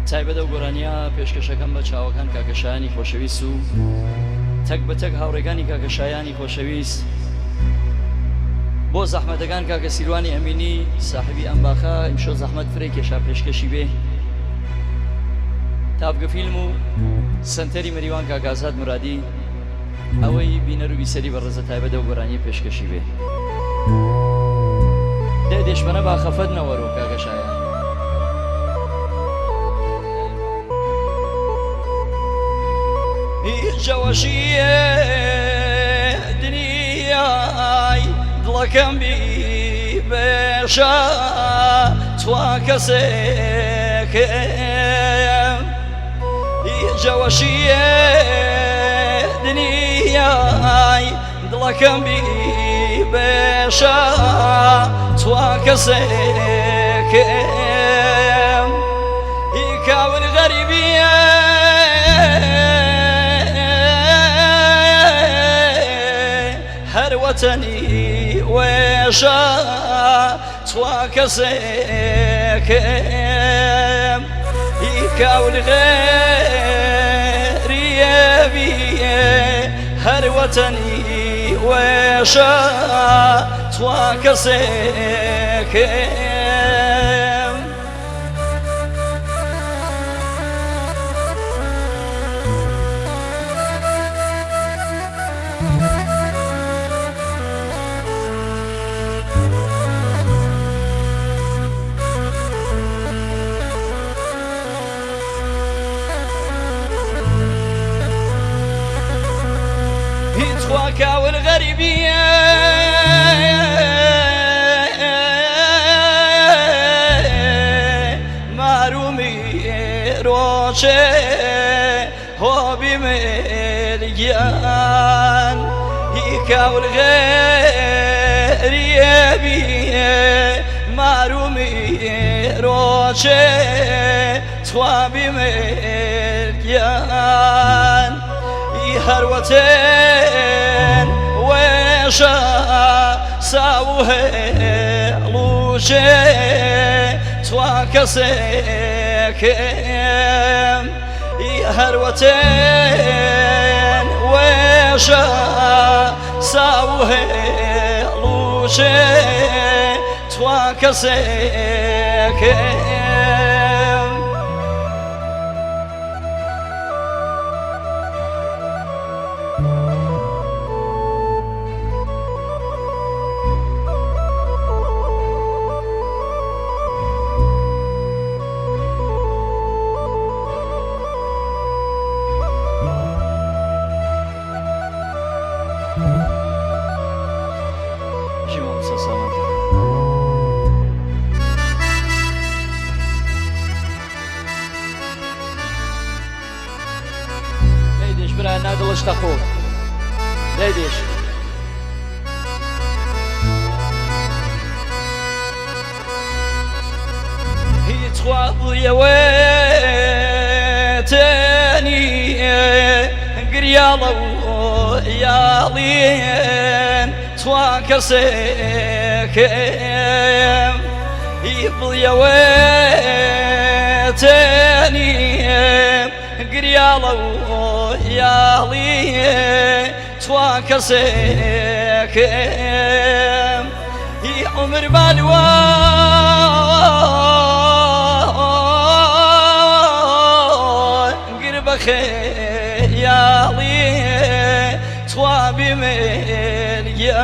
تایبەتە و گۆرانیە پێشکەشەکەم بە چاوەکان کاکەشایانی خۆشەویست و تەک بە تەک هاوڕێکانی کاکەشایانی خۆشەویست بۆ زەحمەتەکان کاکە سیروانی ئەمینی ساحبی ئەم باخە ئیمشۆ زەحمەت فرێ کێشا پێشکەشی بێ تابگە فیلم و سنتەری مەریوان کاکازاد مرادی ئەوەی بینەر و بیسەری بە ڕێزە تایبەتە و گۆرانی پێشکەشی بێ دێ دێشمەنە باخەفەت نەوەرۆ کاکەشایان جوشیه دنیای دڵەکەم بی بێشە توا کەسێکم جوشیه دنیای دڵەکەم بی بێشە توا کەسێکم کاون غەریبیە وطني ويشا توا كسيكم يكاول غير يبي هر وطني ويشا توا كسيكم والغريبية معرومي روشي هو بمليان هيكا والغريبية معرومي روشي توا بمليان هروتين ويشا ساوه لوشي توا كسيكم هروتين ويشا ساوه لوشي توا كسيكم نادلش تخو ليش هي تخوض يا ويتاني قريالة ويالين تواكسيكم يبض يا ويتاني قريالة يالي توا كسيكم هي عمر بالوان قرب خيالي توا بمليان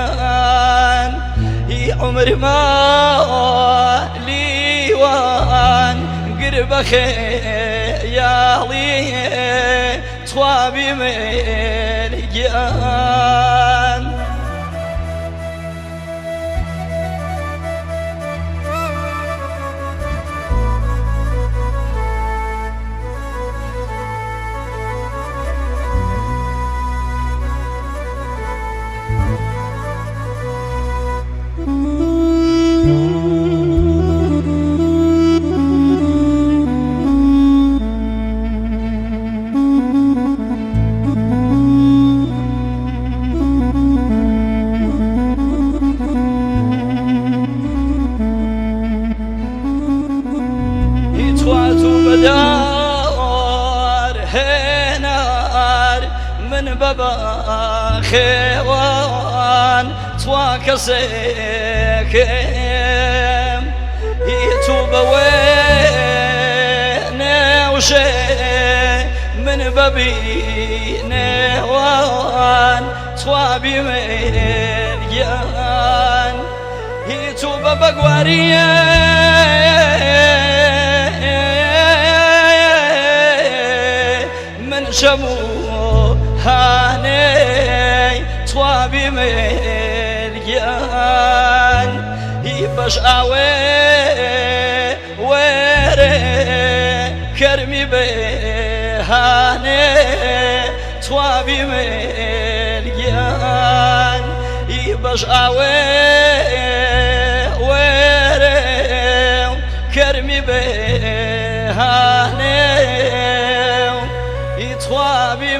هي عمر بالوان قرب خيالي توا بمليان من بابا خيوان تواك سيكم يتوب وين وشي من بابي نوان توابي مليان يتوب بقواريه شمو هاني توابي مليان يبش آوي ويري كرمي بهاني توابي مليان يبش آوي ويري كرمي بهاني توابي